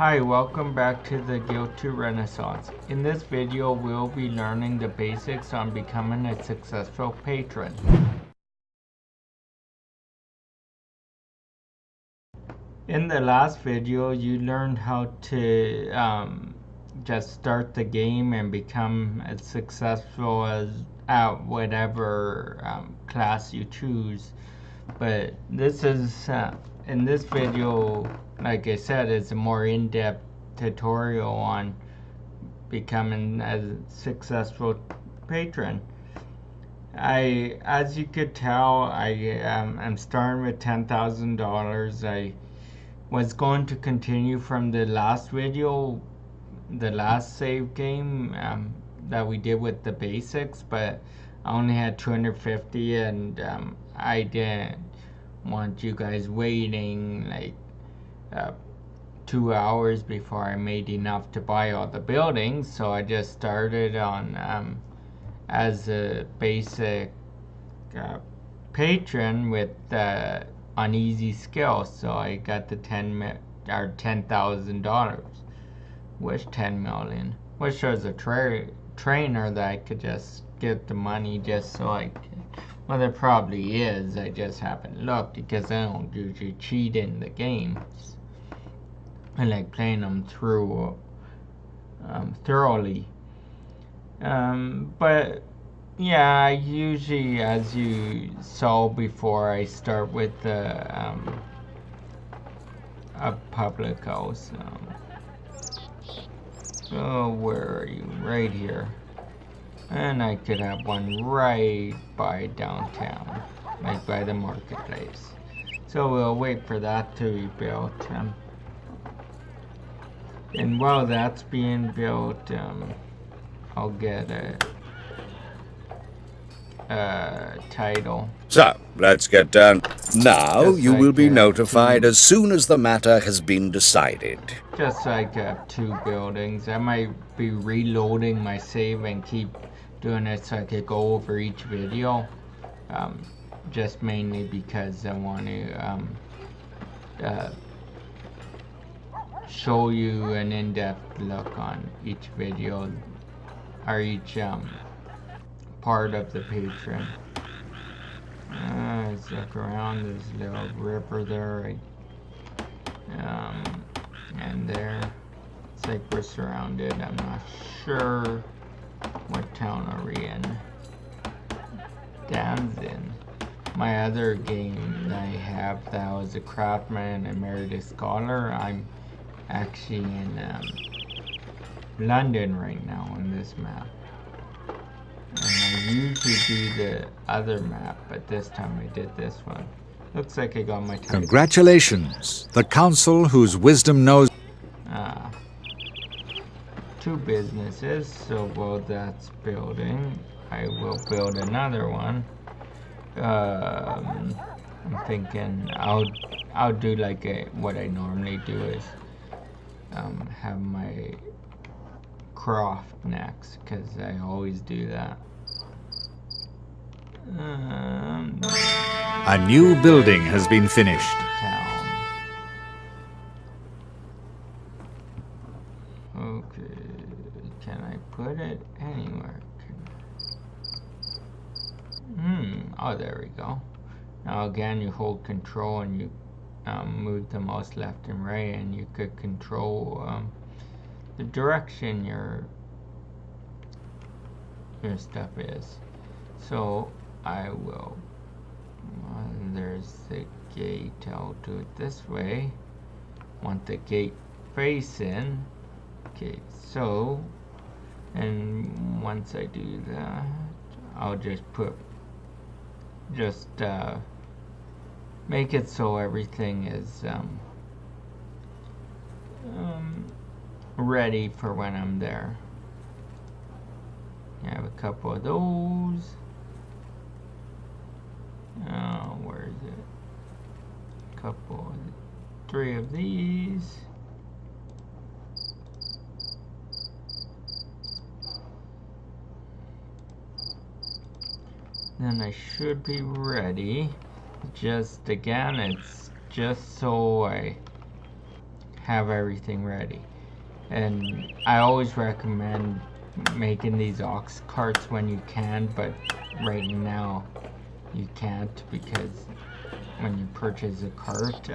Hi, welcome back to the Guild 2 Renaissance. In this video, we'll be learning the basics on becoming a successful patron. In the last video, you learned how to just start the game and become as successful as at whatever class you choose. But this is in this video, like I said, it's a more in-depth tutorial on becoming a successful patron. As you could tell, I'm starting with $10,000. I was going to continue from the last video, the last save game that we did with the basics, but I only had 250, and I didn't want you guys waiting like 2 hours before I made enough to buy all the buildings, so I just started on as a basic patron with on easy skill. So I got the $10,000. Wish 10 million. Wish there was a trainer that I could just get the money just so I could. Well, there probably is. I just haven't looked because I don't usually cheat in the games. I like playing them through thoroughly. But yeah, I usually, as you saw before, I start with a public house. So where are you? Right here. And I could have one right by downtown, like by the marketplace. So we'll wait for that to be built. And while that's being built, I'll get a title. So, let's get done. Now you will be notified as soon as the matter has been decided. Just like I have 2 buildings. I might be reloading my save and keep doing it so I could go over each video. Just mainly because I want to show you an in-depth look on each video or each part of the patron. Let's look around. There's a little river there, and there. It's like we're surrounded. I'm not sure what town are we in. Danzin. My other game that I have that was a craftsman and married a scholar. I'm actually in London right now on this map. And I usually do the other map, but this time I did this one. Looks like I got my title. Congratulations! The council whose wisdom knows... 2 businesses, so while that's building, I will build another one. I'm thinking I'll do like what I normally do is have my croft next, because I always do that. A new building has been finished. Town. Okay, can I put it anywhere? Oh, there we go. Now again, you hold control and you move the mouse left and right, and you could control the direction your stuff is. So I will, there's the gate. I'll do it this way. Want the gate facing. Okay, so, and once I do that, I'll just make it so everything is ready for when I'm there. I have a couple of those. Where is it? Couple, 3 of these. Then I should be ready. Just again, it's just so I have everything ready. And I always recommend making these ox carts when you can, but right now you can't, because when you purchase a cart,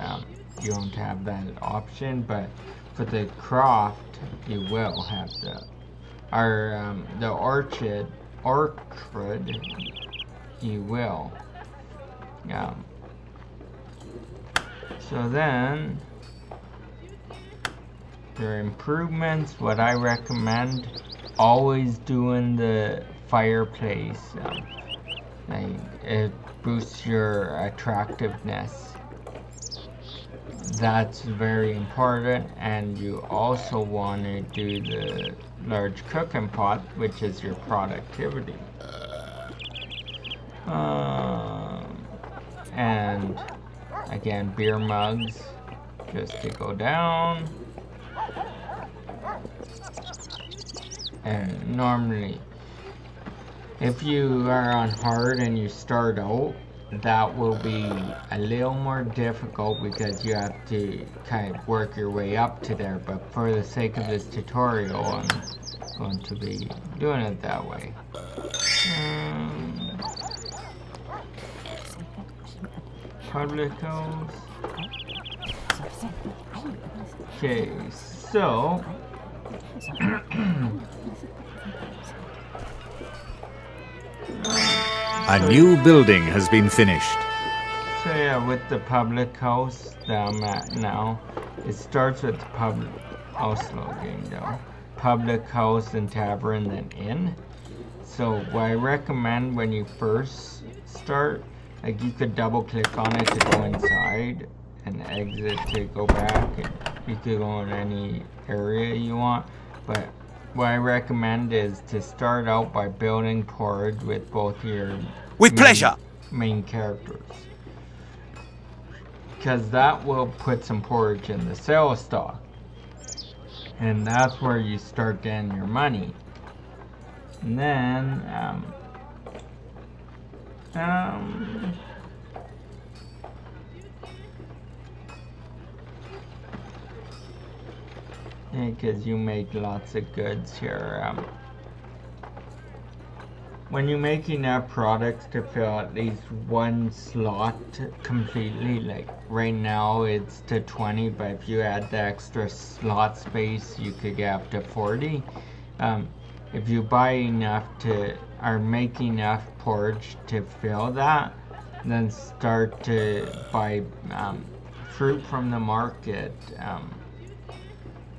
you don't have that option. But for the croft, you will have the orchard, you will. So then, your improvements, what I recommend, always doing the fireplace. It boosts your attractiveness. That's very important. And you also want to do the large cooking pot, which is your productivity. And again, beer mugs, just to go down. And normally, if you are on hard and you start out, that will be a little more difficult because you have to kind of work your way up to there. But for the sake of this tutorial, I'm going to be doing it that way. Publicos. Okay, so A new building has been finished. So yeah, with the public house that I'm at now, it starts with the public house logging though. Public house and tavern, then inn. So what I recommend when you first start, like you could double click on it to go inside and exit to go back, and you could go in any area you want. But what I recommend is to start out by building porridge with both your main characters, because that will put some porridge in the sales stock, and that's where you start getting your money. And then because you make lots of goods here. When you make enough products to fill at least one slot completely, like right now it's to 20, but if you add the extra slot space, you could get up to 40. If you buy enough or make enough porridge to fill that, then start to buy fruit from the market,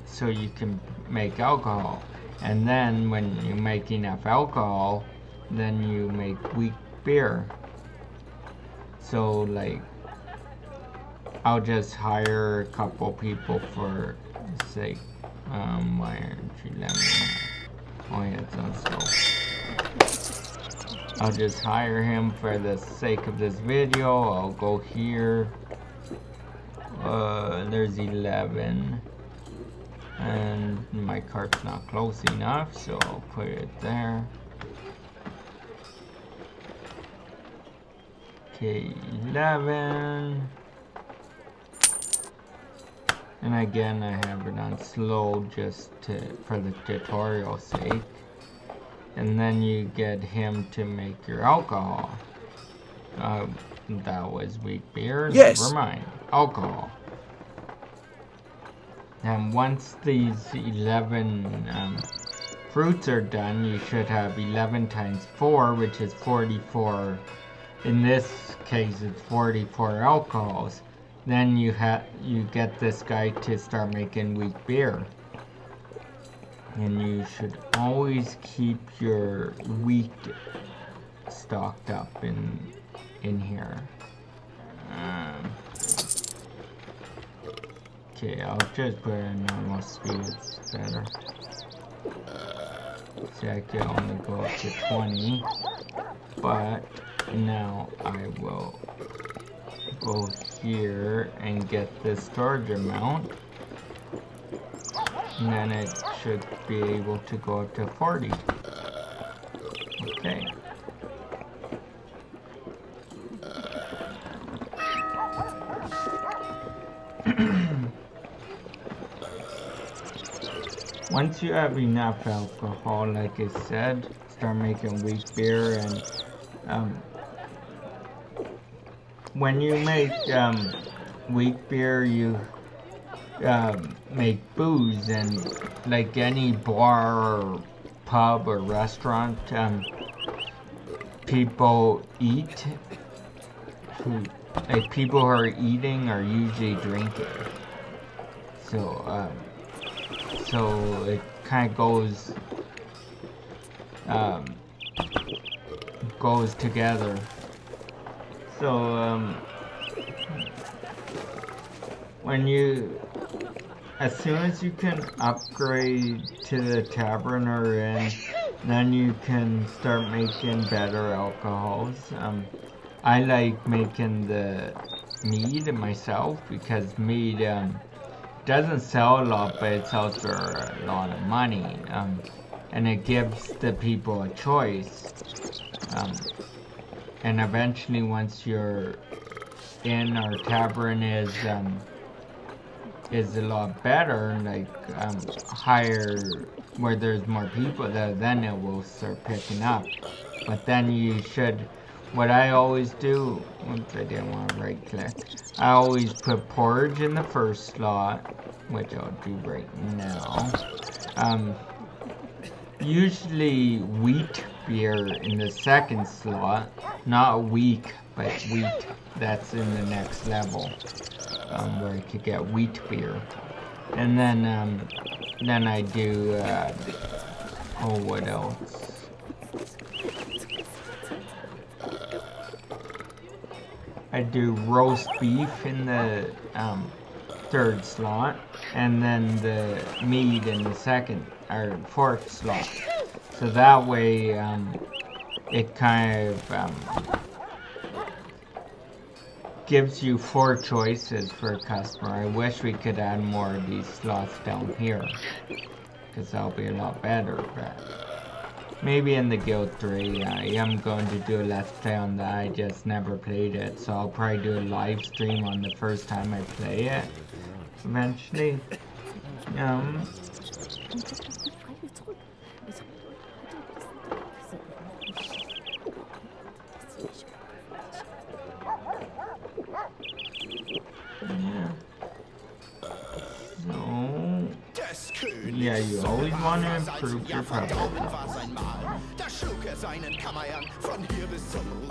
so you can make alcohol. And then when you make enough alcohol, then you make weak beer. So like, I'll just hire a couple people for sake. Why aren't you letting me? Oh yeah, it's on slow. I'll just hire him for the sake of this video. I'll go here. There's 11. And my cart's not close enough, so I'll put it there. Okay, 11. And again, I have it on slow just for the tutorial sake. And then you get him to make your alcohol. That was weak beer. Yes. Never mind. Alcohol. And once these 11 fruits are done, you should have 11 times 4, which is 44. In this case, it's 44 alcohols. Then you get this guy to start making weak beer. And you should always keep your wheat stocked up in here. Okay, I'll just put it in normal speed, it's better. See, I can only go up to 20. But now I will go here and get this storage amount. And then it should be able to go up to 40. Okay. once you have enough alcohol, like I said, start making wheat beer. And when you make wheat beer, you make booze, and like any bar or pub or restaurant, people eat. Like people who are eating are usually drinking. So so it kind of goes together. So as soon as you can upgrade to the tavern or in, then you can start making better alcohols. I like making the mead myself, because mead doesn't sell a lot, but it sells for a lot of money, and it gives the people a choice. And eventually, once you're in, our tavern is a lot better, like higher, where there's more people there, then it will start picking up. But then you should, what I always do, once I didn't want to right click, I always put porridge in the first slot, which I'll do right now. Usually wheat beer in the second slot, not weak, but wheat. That's in the next level, where I could get wheat beer. And then I do, oh, what else? I do roast beef in the third slot, and then the meat in the second or fourth slot. So that way, it kind of gives you 4 choices for a customer. I wish we could add more of these slots down here, because that'll be a lot better. But maybe in the Guild 3, I am going to do a Let's Play on that. I just never played it, so I'll probably do a live stream on the first time I play it, eventually. Yeah, you always want to improve your public health.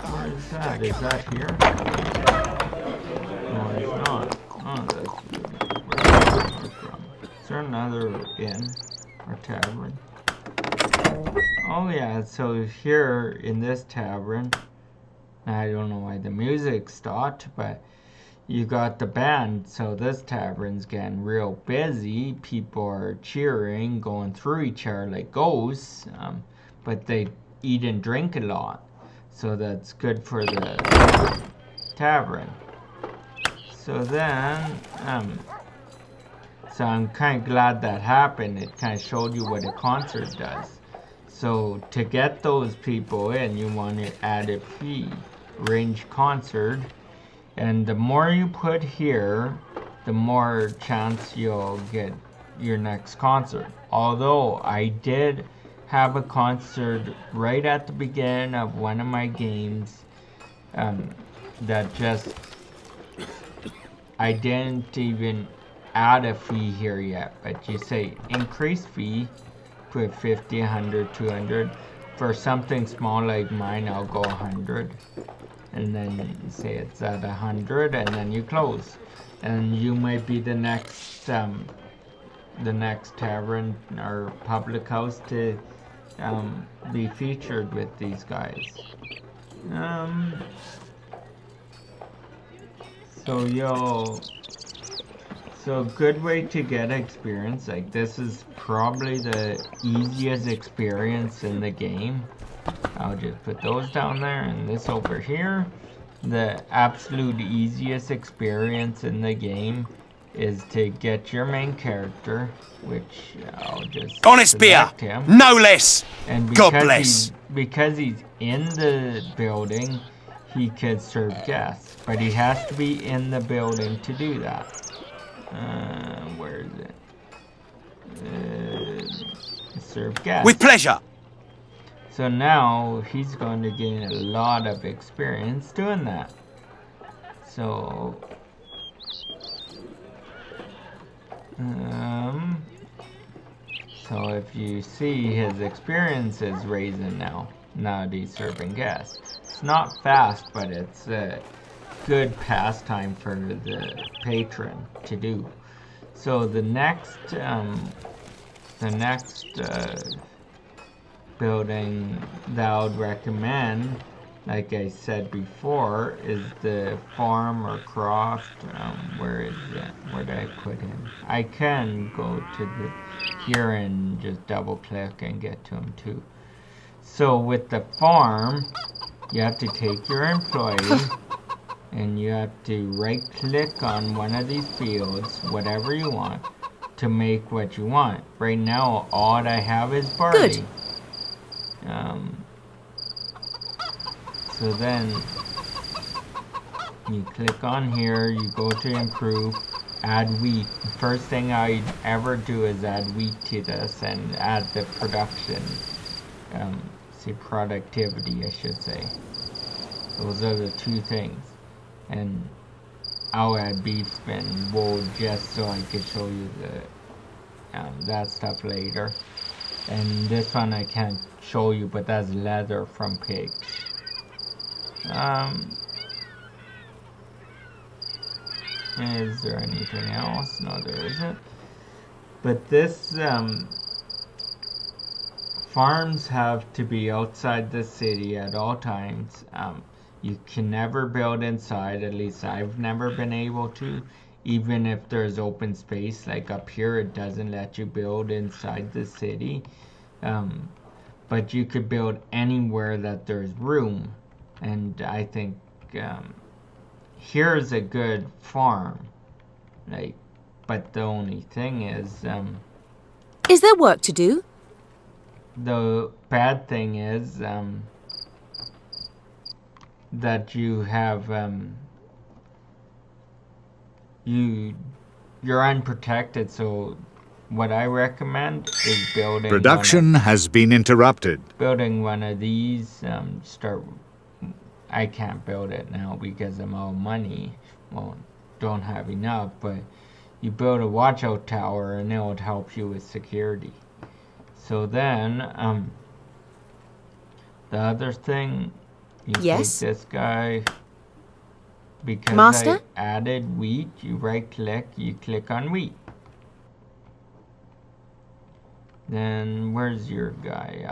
Where is that? Is that here? No, it's not. Oh, that's where it's from. Is there another inn or tavern? Oh yeah, so here in this tavern, I don't know why the music stopped, but you got the band, so this tavern's getting real busy. People are cheering, going through each other like ghosts, but they eat and drink a lot, so that's good for the tavern. So then, so I'm kind of glad that happened. It kind of showed you what a concert does. So to get those people in, you want to add a fee, range concert. And the more you put here, the more chance you'll get your next concert. Although I did have a concert right at the beginning of one of my games, that just, I didn't even add a fee here yet. But you say increase fee, put 50, 100, 200. For something small like mine, I'll go 100. And then you say it's at 100, and then you close, and you might be the next tavern or public house to be featured with these guys. So good way to get experience. Like, this is probably the easiest experience in the game. I'll just put those down there, and this over here. The absolute easiest experience in the game is to get your main character, which I'll just honest beer, him. No less. And God bless. Because he's in the building, he could serve guests, but he has to be in the building to do that. Where is it? serve guests. With pleasure. So now he's going to gain a lot of experience doing that. So so if you see, his experience is raising now. Now that he's serving guests. It's not fast, but it's a good pastime for the patron to do. So the next building that I would recommend, like I said before, is the farm or croft. Where is it? Where did I put him? I can go to the here and just double click and get to him too. So with the farm, you have to take your employee and you have to right click on one of these fields, whatever you want, to make what you want. Right now, all I have is barley. Good. So then you click on here, you go to improve, add wheat. The first thing I ever do is add wheat to this and add the production, productivity I should say. Those are the two things. And I'll add beef and wool just so I could show you that stuff later. And this one I can't show you, but that's leather from pigs. Is there anything else? No, there isn't. But this farms have to be outside the city at all times. You can never build inside, at least I've never been able to. Even if there's open space, like up here, it doesn't let you build inside the city. But you could build anywhere that there's room. And I think here's a good farm. But the only thing is there work to do? The bad thing is that you have you're unprotected. So what I recommend is building. Production has been interrupted. Building one of these. I can't build it now because I'm out of money. Well, don't have enough, but you build a watchout tower and it will help you with security. So then, the other thing, you Yes? take this guy, because Master? I added wheat, you right click, you click on wheat. Then, where's your guy?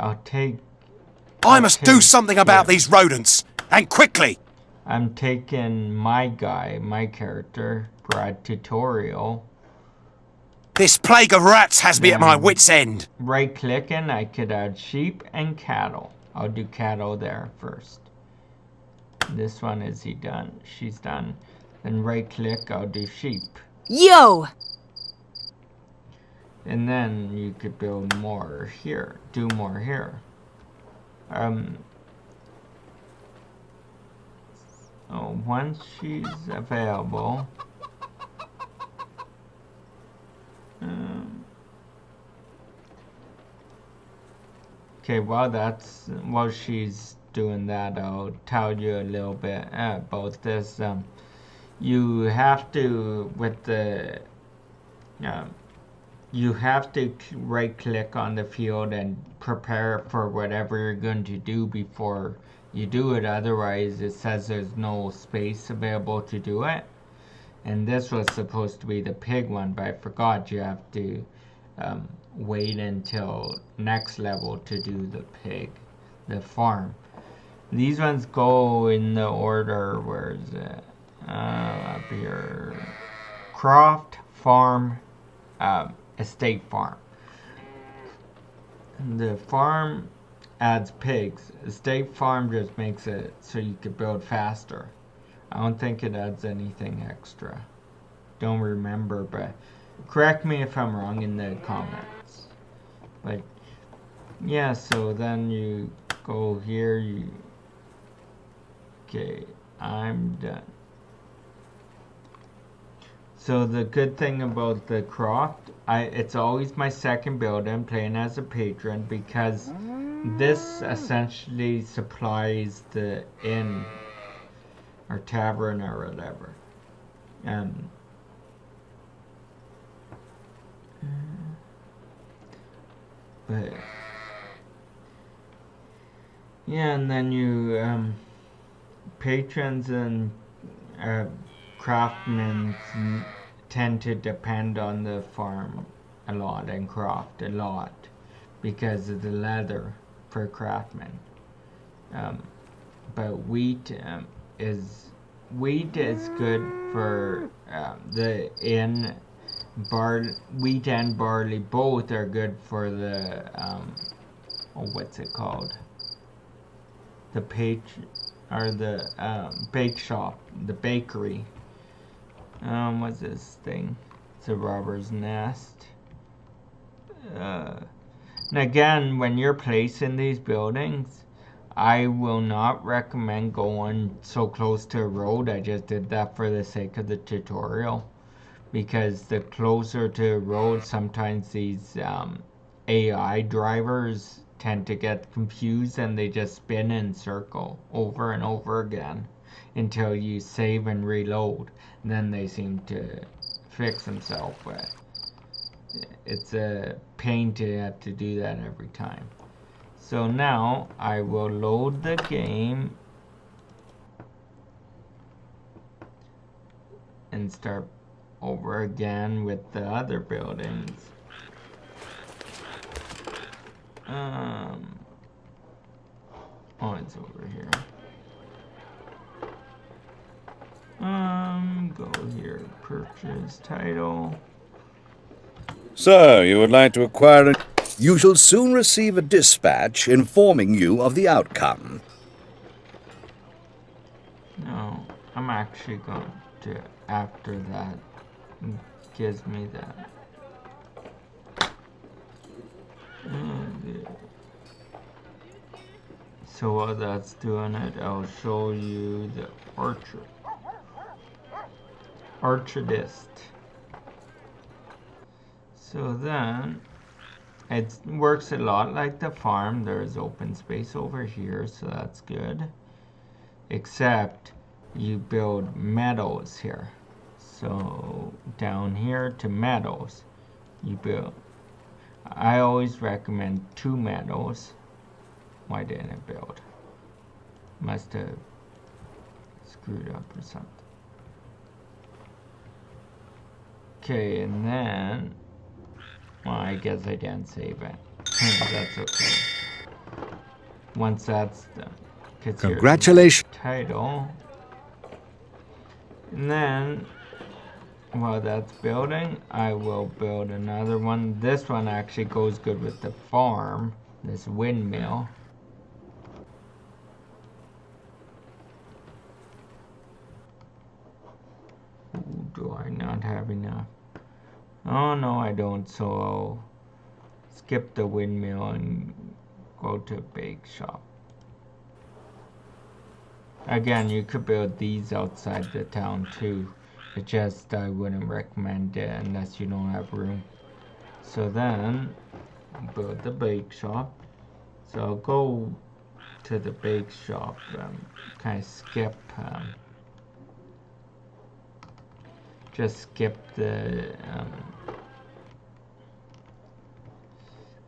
I must do something about these rodents, and quickly. I'm taking my guy, my character, Brad Tutorial. This plague of rats has me at my wit's end. Right clicking, I could add sheep and cattle. I'll do cattle there first. This one, is he done? She's done. Then right click, I'll do sheep. Yo! And then you could build more here. Do more here. Once she's available. Okay, while she's doing that, I'll tell you a little bit about this. You have to, you have to right click on the field and prepare for whatever you're going to do before you do it. Otherwise, it says there's no space available to do it. And this was supposed to be the pig one, but I forgot you have to wait until next level to do the farm. These ones go in the order, where is it? Up here. Croft, farm, estate farm. The farm adds pigs. Estate farm just makes it so you can build faster. I don't think it adds anything extra. Don't remember, but correct me if I'm wrong in the comments. But yeah, so then you go here, okay, I'm done. So the good thing about the croft it's always my second build I'm playing as a patron, because this essentially supplies the inn or tavern or whatever. But yeah, and then you patrons and craftsmen tend to depend on the farm a lot and craft a lot because of the leather for craftsmen. But wheat is good for the inn. Wheat and barley both are good for the what's it called? The bake shop, the bakery. What's this thing? It's a robber's nest. And again, when you're placing these buildings, I will not recommend going so close to a road. I just did that for the sake of the tutorial, because the closer to a road, sometimes these AI drivers tend to get confused and they just spin in circle over and over again until you save and reload. And then they seem to fix themselves, but it's a pain to have to do that every time. So now I will load the game and start over again with the other buildings. Oh, it's over here. Go here, purchase title. So, you would like to acquire a... You shall soon receive a dispatch informing you of the outcome. No, I'm actually going to, after that, gives me that. So while that's doing it, I'll show you the orchardist. So then, it works a lot like the farm. There's open space over here, so that's good. Except, you build meadows here. So, down here to meadows, you build. I always recommend 2 meadows. Why didn't it build? Must have screwed up or something. Okay, and then, well, I guess I didn't save it. That's okay. Once that's done, Congratulations. Title. And then, while that's building, I will build another one. This one actually goes good with the farm. This windmill. Ooh, do I not have enough? Oh no, I don't. So I'll skip the windmill and go to a bake shop. Again, you could build these outside the town too. It's just I wouldn't recommend it unless you don't have room. So then, build the bake shop. So I'll go to the bake shop, kind of skip, just skip the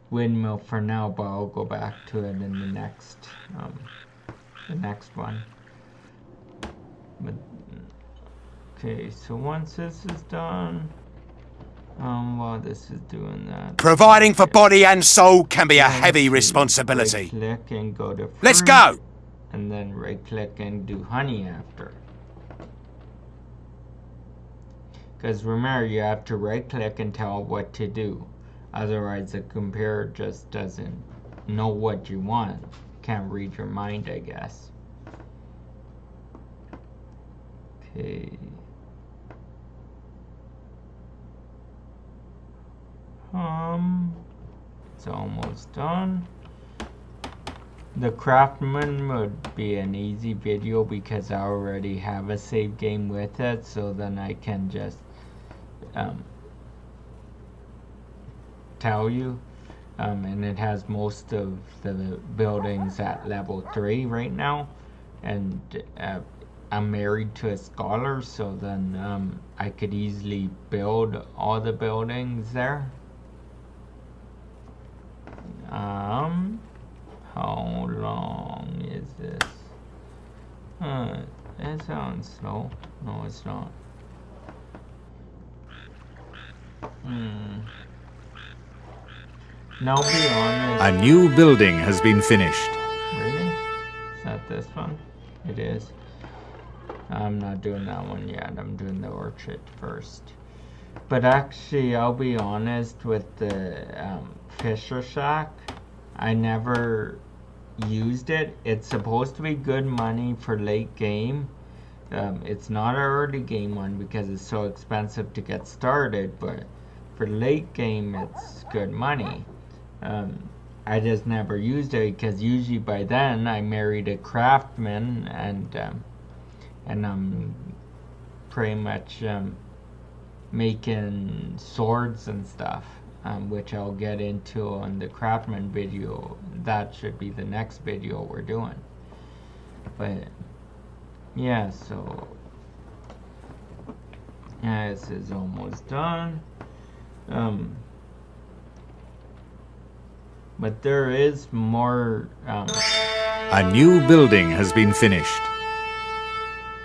windmill for now, but I'll go back to it in the next one. But, okay, so once this is done, while this is doing that, Providing for body and soul can be a heavy responsibility. Right click and go to fruit, Let's go! and then right click and do honey after. Because remember, you have to right click and tell what to do. Otherwise the computer just doesn't know what you want. Can't read your mind, I guess. Okay. It's almost done. The craftsman would be an easy video because I already have a save game with it, so then I can just tell you. And it has most of the buildings at level 3 right now. And I'm married to a scholar, so then I could easily build all the buildings there. How long is this? It sounds slow. No, it's not. Now be honest. A new building has been finished. Really? Is that this one? It is. I'm not doing that one yet. I'm doing the orchard first. But actually, I'll be honest with the Fisher Shack. I never used it. It's supposed to be good money for late game. It's not an early game one because it's so expensive to get started. But for late game, it's good money. I just never used it because usually by then I married a craftsman and I'm pretty much making swords and stuff, which I'll get into on the craftsman video. That should be the next video we're doing. But yeah, so yeah, this is almost done. But there is more. A new building has been finished.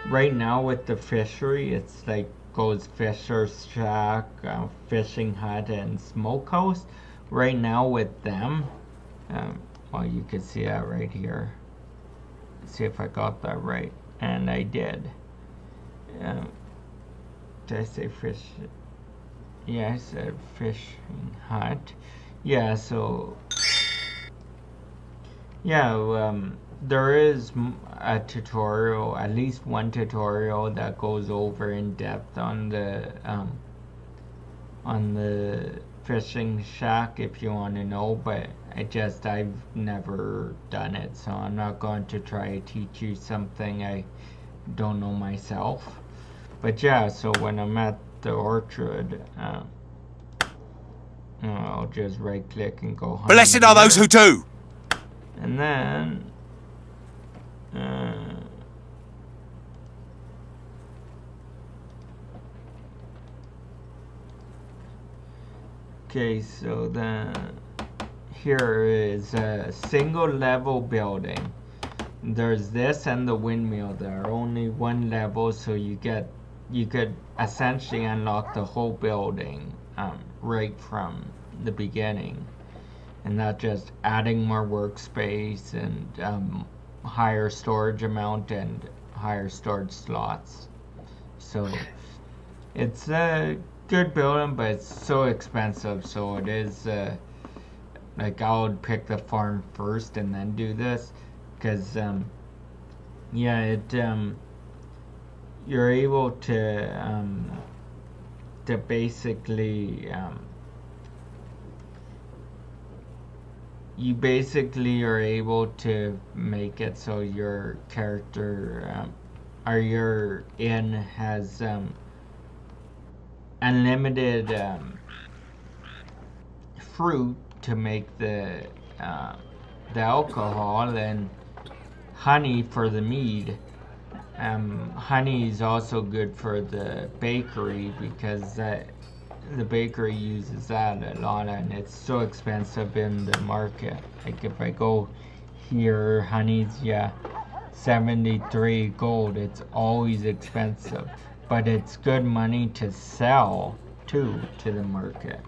Right now with the fishery, it's like goes Fisher Shack, Fishing Hut, and Smokehouse. Right now with them, well, you can see that right here. Let's see if I got that right, and I did. Did I say fish? Yeah, I said Fishing Hut. Yeah, so yeah, there is a tutorial, at least one tutorial that goes over in depth on the Fishing Shack if you want to know, but I've never done it, so I'm not going to try to teach you something I don't know myself. But yeah, so when I'm at the orchard, I'll just right click and go. Blessed are those who do. And then okay, so then here is a single level building. There's this and the windmill. There are only one level, so you could essentially unlock the whole building right from the beginning. And not just adding more workspace and higher storage amount and higher storage slots. So it's a good building, but it's so expensive. So it is like I would pick the farm first and then do this, because yeah, it you're able to basically you basically are able to make it so your character or your inn has unlimited fruit to make the alcohol and honey for the mead. Honey is also good for the bakery because the bakery uses that a lot, and it's so expensive in the market. Like if I go here, honey's 73 gold. It's always expensive, but it's good money to sell too to the market.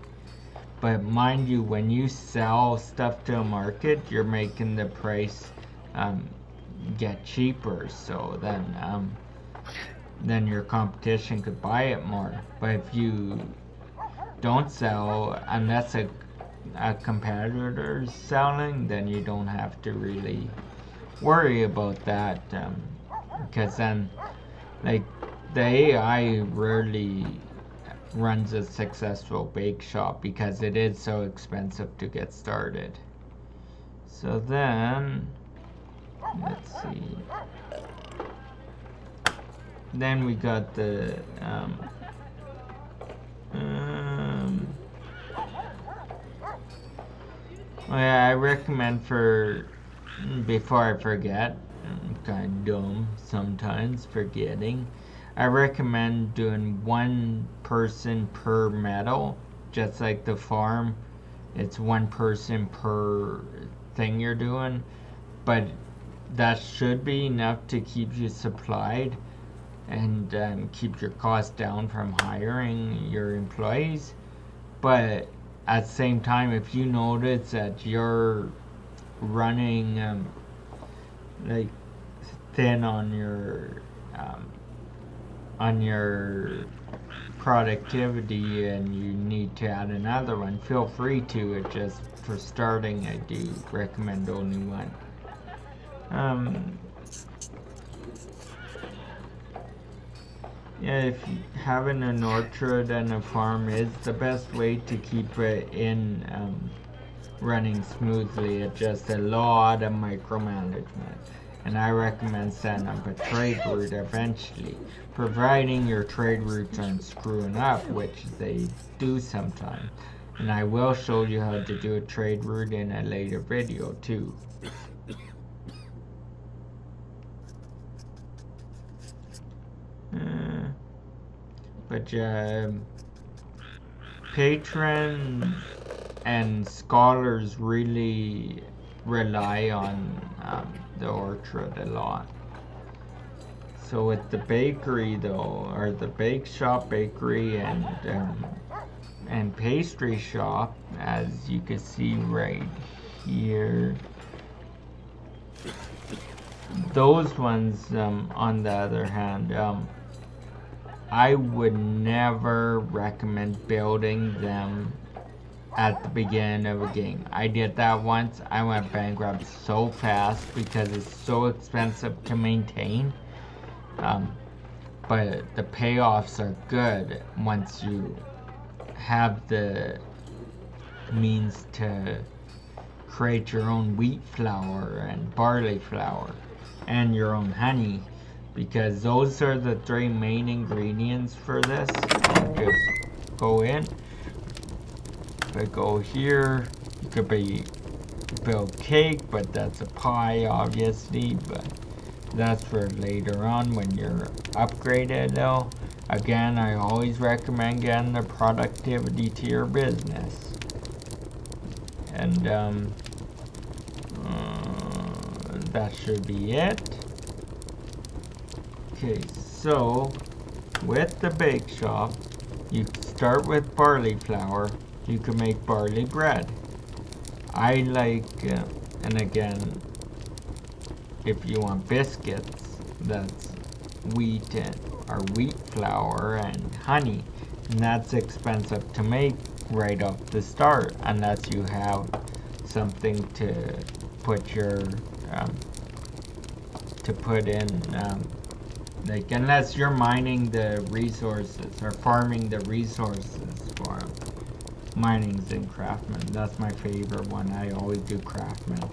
But mind you, when you sell stuff to a market, you're making the price get cheaper, so then your competition could buy it more. But if you don't sell, unless a competitor's selling, then you don't have to really worry about that, because then like the AI rarely runs a successful bake shop because it is so expensive to get started. So then let's see, then we got the I recommend before I forget, I'm kind of dumb sometimes forgetting, I recommend doing one person per meadow, just like the farm. It's one person per thing you're doing, but that should be enough to keep you supplied and keep your costs down from hiring your employees. But at the same time, if you notice that you're running like thin on your productivity and you need to add another one, feel free to. It just for starting, I do recommend only one. Yeah, if having an orchard and a farm is the best way to keep it running smoothly. It's just a lot of micromanagement. And I recommend setting up a trade route eventually, providing your trade routes aren't screwing up, which they do sometimes. And I will show you how to do a trade route in a later video too. But patrons and scholars really rely on the orchard a lot. So with the bakery though, or the bake shop, bakery and pastry shop, as you can see right here, those ones on the other hand, I would never recommend building them at the beginning of a game. I did that once. I went bankrupt so fast because it's so expensive to maintain. But the payoffs are good once you have the means to create your own wheat flour and barley flour and your own honey, because those are the three main ingredients for this. Just go in. If I go here, you could build cake, but that's a pie obviously, but that's for later on when you're upgraded though. Again, I always recommend getting the productivity to your business. And that should be it. Okay, so with the bake shop, you start with barley flour. You can make barley bread. I like, and again, if you want biscuits, that's wheat flour and honey, and that's expensive to make right off the start unless you have something to put your like unless you're mining the resources or farming the resources for them. Mining's in Craftsman. That's my favorite one. I always do Craftsman.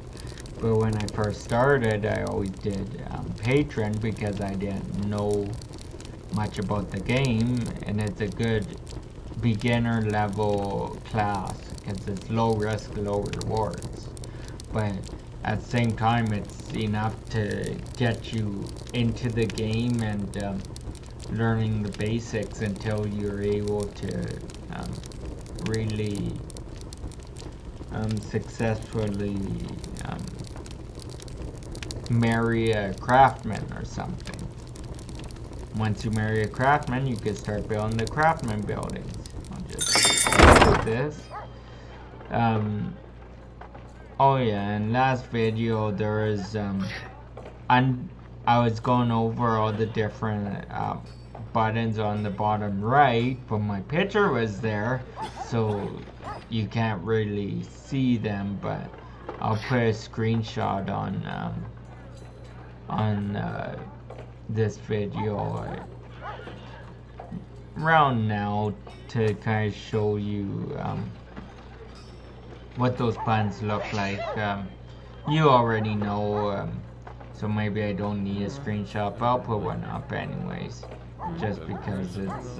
But when I first started, I always did Patron because I didn't know much about the game, and it's a good beginner level class because it's low risk, low rewards. But at the same time, it's enough to get you into the game and learning the basics until you're able to really successfully marry a craftsman or something. Once you marry a craftsman, you can start building the craftsman buildings. I'll just do this. Oh yeah, in last video there is I was going over all the different buttons on the bottom right, but my picture was there, so you can't really see them. But I'll put a screenshot on this video around now to kind of show you what those buttons look like. You already know, so maybe I don't need a screenshot, but I'll put one up anyways, just because it's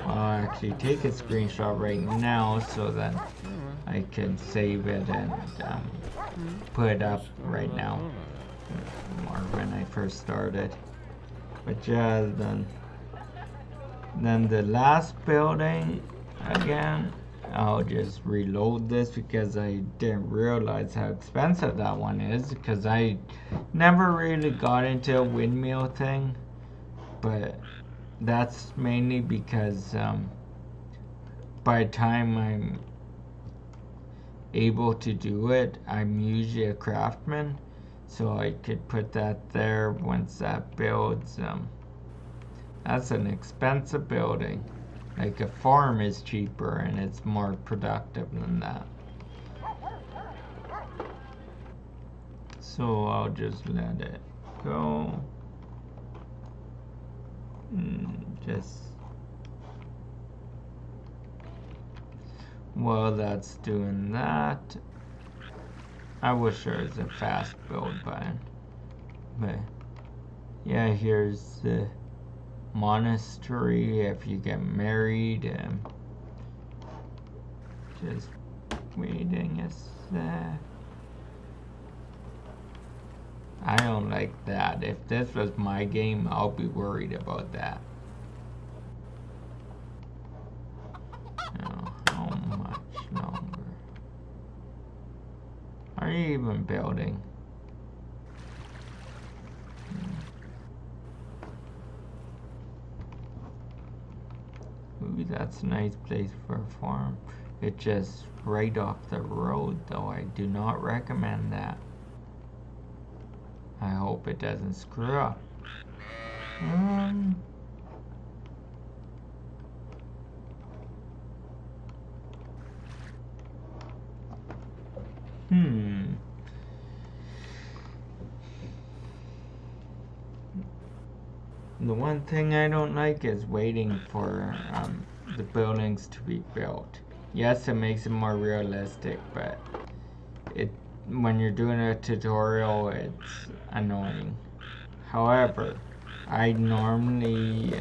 I'll actually take a screenshot right now so that I can save it and put it up right now, or when I first started. But yeah, then the last building again. I'll just reload this because I didn't realize how expensive that one is, because I never really got into a windmill thing, but that's mainly because by the time I'm able to do it, I'm usually a craftsman, so I could put that there once that builds. That's an expensive building. Like a farm is cheaper and it's more productive than that. So I'll just let it go. Just while that's doing that, I wish there was a fast build button. But yeah, here's the monastery if you get married. Just waiting a sec. I don't like that. If this was my game, I'll be worried about that. Oh, how much longer? Are you even building? Ooh, that's a nice place for a farm. It's just right off the road, though. I do not recommend that. I hope it doesn't screw up. The one thing I don't like is waiting for the buildings to be built. Yes, it makes it more realistic, but when you're doing a tutorial, it's annoying. However, I normally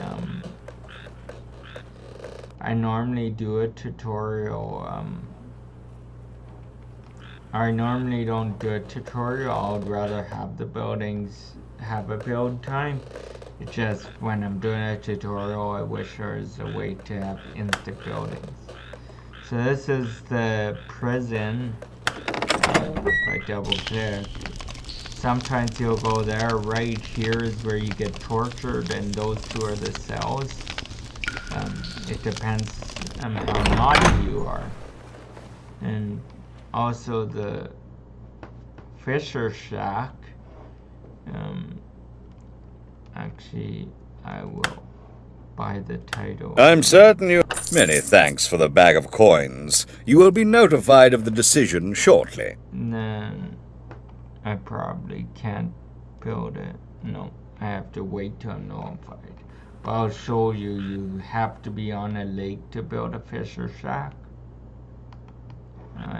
do a tutorial. I normally don't do a tutorial. I'd rather have the buildings have a build time. It's just when I'm doing a tutorial, I wish there was a way to have instant buildings. So this is the prison. If I double click, sometimes you'll go there. Right here is where you get tortured, and those two are the cells. It depends on how naughty you are. And also the Fisher Shack. Actually, I will buy the title. I'm certain you... Many thanks for the bag of coins. You will be notified of the decision shortly. And then I probably can't build it. No, I have to wait till I'm notified. But I'll show you, you have to be on a lake to build a Fisher Shack.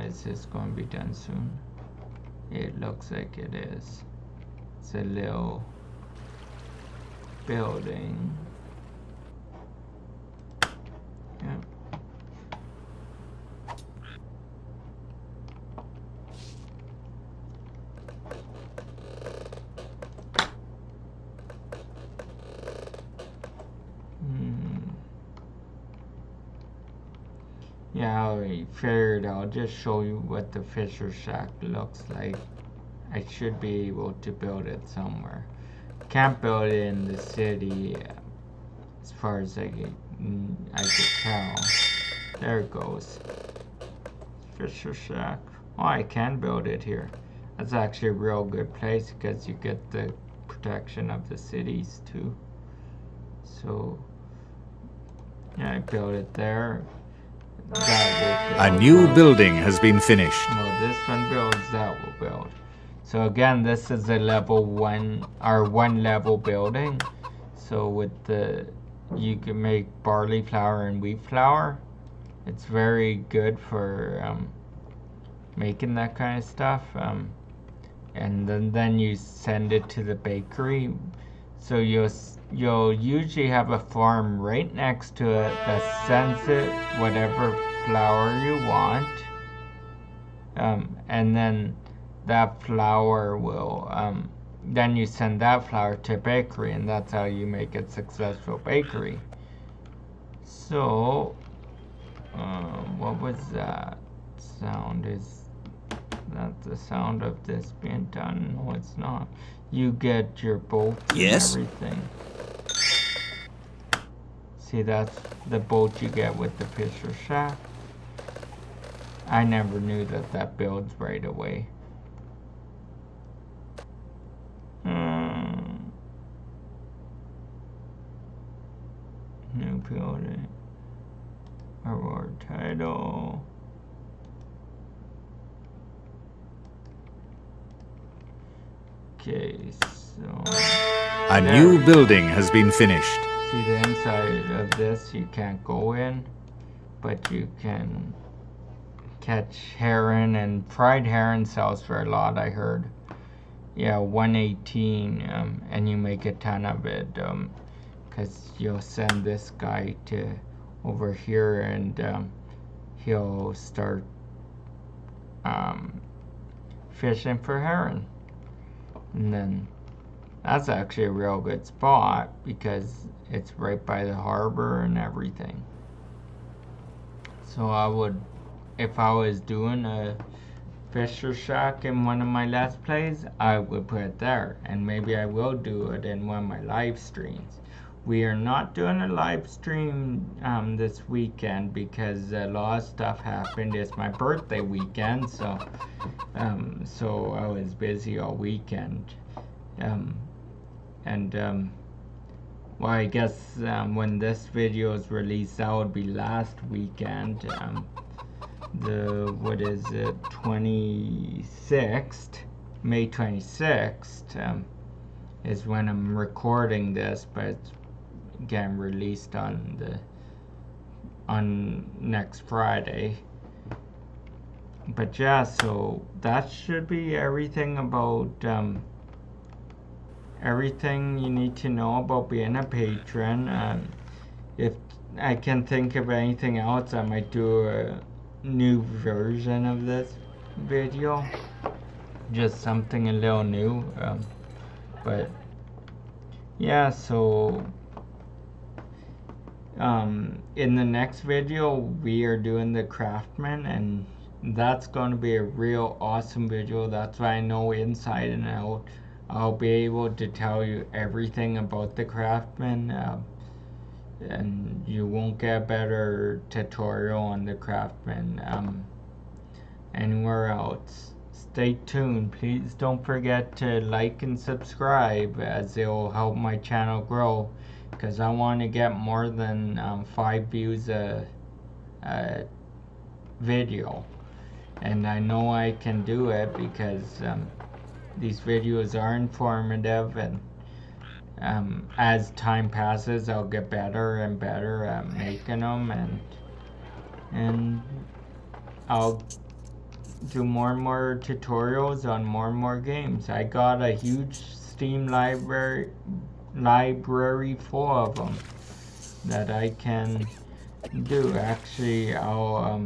Is this going to be done soon? It looks like it is. It's a little building. Yeah. Yeah, I figured I'll just show you what the Fisher Shack looks like. I should be able to build it somewhere. Can't build it in the city, as far as I could tell. There it goes. Fisher Shack. Oh, I can build it here. That's actually a real good place because you get the protection of the cities too. So, yeah, I built it there. A new building has been finished. Well, this one builds, that will build. So again, this is a level 1 or 1 level building. So with you can make barley flour and wheat flour. It's very good for making that kind of stuff. And then you send it to the bakery. So you'll usually have a farm right next to it that sends it whatever flour you want. and then that flour will then you send that flour to a bakery, and that's how you make a successful bakery. So what was that sound? Is that the sound of this being done? No, it's not. You get your bolts Yes? and everything. See, that's the bolt you get with the pisher shaft. I never knew that that builds right away. New building. Our title. Okay, so A new building has been finished. see the inside of this you can't go in, but you can catch heron, and fried heron sells for a lot, I heard. Yeah, 118, and you make a ton of it, because you'll send this guy to over here, and he'll start fishing for heron. And then that's actually a real good spot because it's right by the harbor and everything. So I would, if I was doing a fisher shack in one of my Let's Plays, I would put it there, and maybe I will do it in one of my live streams. We are not doing a live stream this weekend because a lot of stuff happened. It's my birthday weekend, so I was busy all weekend. Well, I guess when this video is released, that would be last weekend. What is it, 26th, May 26th, is when I'm recording this, but it's getting released on next Friday. But yeah, so that should be everything about everything you need to know about being a patron. If I can think of anything else, I might do a new version of this video, just something a little new, but yeah, so in the next video we are doing the Craftsman, and that's going to be a real awesome video. That's why I know inside and out. I'll be able to tell you everything about the Craftsman, and you won't get a better tutorial on the Craftsman anywhere else. Stay tuned. Please don't forget to like and subscribe, as it will help my channel grow, because I want to get more than 5 views a video, and I know I can do it because these videos are informative, and as time passes I'll get better and better at making them, and I'll do more and more tutorials on more and more games. I got a huge Steam library full of them that I can do. Actually, I'll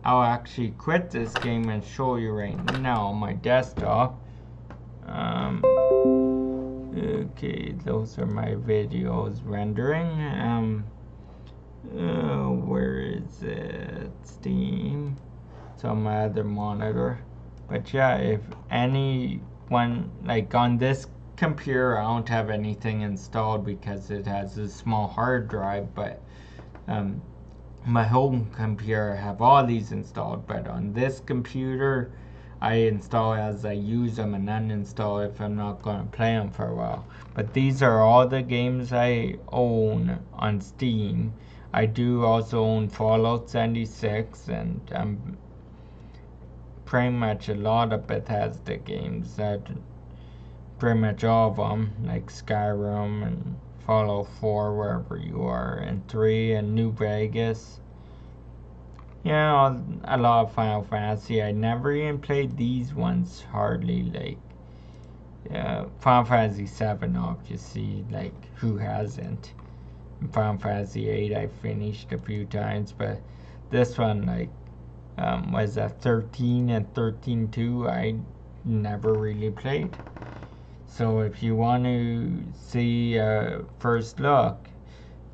actually quit this game and show you right now on my desktop. Okay, those are my videos rendering. Where is it? Steam. It's on my other monitor. But yeah, if anyone, like on this computer, I don't have anything installed because it has a small hard drive, but my home computer, I have all these installed, but on this computer I install as I use them and uninstall if I'm not going to play them for a while. But these are all the games I own on Steam. I do also own Fallout 76, and pretty much a lot of Bethesda games, pretty much all of them, like Skyrim and Fallout 4, wherever you are, and 3, and New Vegas. Yeah, a lot of Final Fantasy. I never even played these ones, hardly, like, Final Fantasy 7, obviously, like, who hasn't? Final Fantasy 8 I finished a few times, but this one, like, was that 13 and 13-2 I never really played. So if you want to see a first look,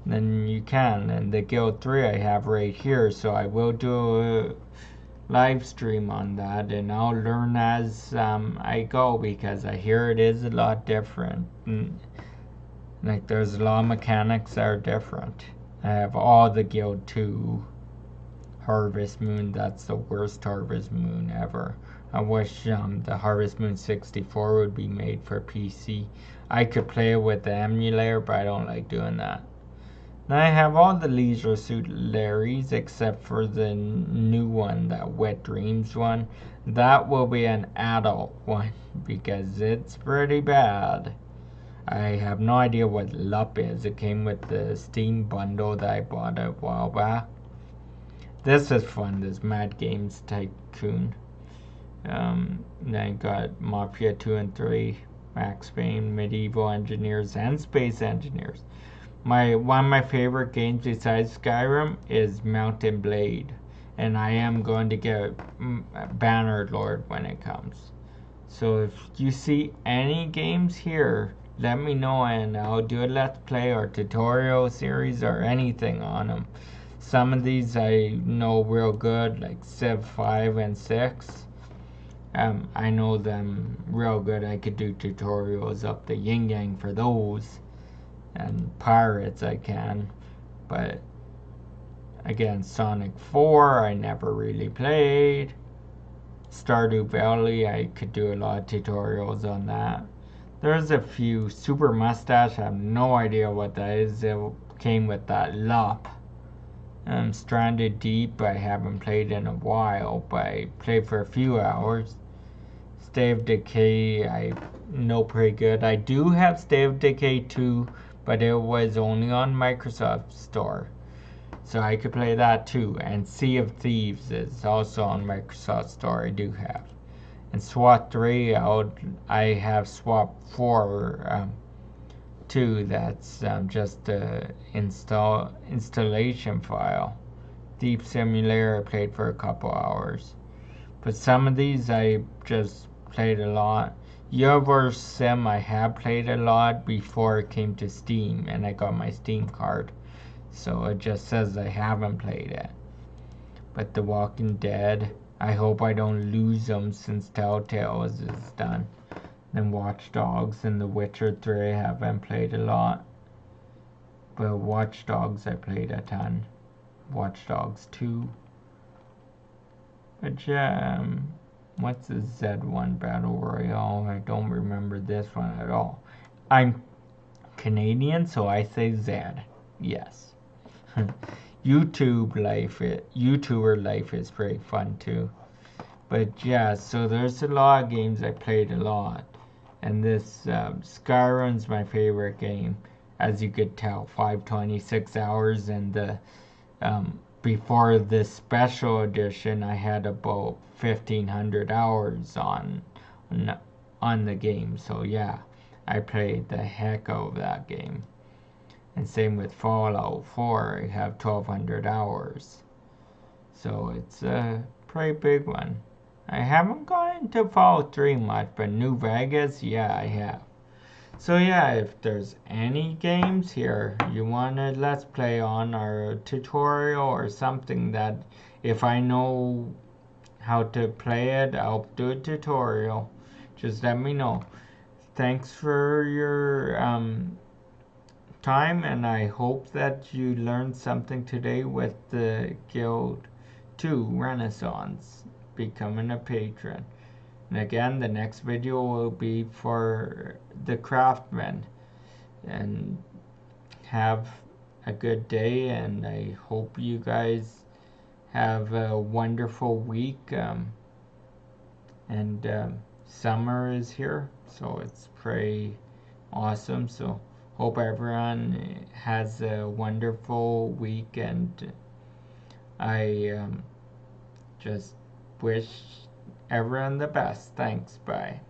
then you can. And the Guild 3 I have right here, so I will do a live stream on that, and I'll learn as I go, because I hear it is a lot different. Like, there's a lot of mechanics that are different. I have all the Guild 2 Harvest Moon. That's the worst Harvest Moon ever. I wish the Harvest Moon 64 would be made for PC. I could play it with the emulator, but I don't like doing that. And I have all the Leisure Suit Larrys except for the new one, that Wet Dreams one. That will be an adult one because it's pretty bad. I have no idea what LUP is. It came with the Steam bundle that I bought a while back. This is fun, this Mad Games Tycoon. Then I got Mafia 2 and 3, Max Payne, Medieval Engineers, and Space Engineers. One of my favorite games besides Skyrim is Mountain Blade, and I am going to get Bannerlord when it comes. So if you see any games here, let me know and I'll do a let's play or tutorial series or anything on them. Some of these I know real good, like Civ 5 and 6. I know them real good. I could do tutorials up the yin yang for those. And Pirates I can. But again, Sonic 4 I never really played. Stardew Valley, I could do a lot of tutorials on that. There's a few. Super Mustache, I have no idea what that is. It came with that LUP. Stranded Deep, I haven't played in a while, but I played for a few hours. State of Decay, I know pretty good. I do have State of Decay 2, but it was only on Microsoft Store. So I could play that too. And Sea of Thieves is also on Microsoft Store, I do have. And SWAT 3, I have SWAT 4 too. That's just the installation file. Deep Simulator, I played for a couple hours. But some of these I just played a lot. Universe Sim I have played a lot before it came to Steam, and I got my Steam card. So it just says I haven't played it. But The Walking Dead, I hope I don't lose them since Telltale is done. Then Watch Dogs and The Witcher 3 I haven't played a lot. But Watch Dogs I played a ton. Watch Dogs 2. But yeah, what's the Z1 Battle Royale? I don't remember this one at all. I'm Canadian, so I say Z. Yes. YouTuber life is pretty fun too. But yeah, so there's a lot of games I played a lot. And this Skyrim's my favorite game. As you could tell, 526 hours, and the before this special edition I had about 1,500 hours on the game. So yeah, I played the heck out of that game. And same with Fallout 4, I have 1,200 hours. So it's a pretty big one. I haven't gone into Fallout 3 much, but New Vegas, yeah, I have. So yeah, if there's any games here you want to let's play on, or a tutorial or something that if I know how to play it, I'll do a tutorial. Just let me know. Thanks for your time, and I hope that you learned something today with the Guild 2 Renaissance, becoming a patron. And again, the next video will be for the Craftsman. And have a good day, and I hope you guys have a wonderful week. Summer is here, so it's pretty awesome. So hope everyone has a wonderful week, and I just wish everyone the best. Thanks. Bye.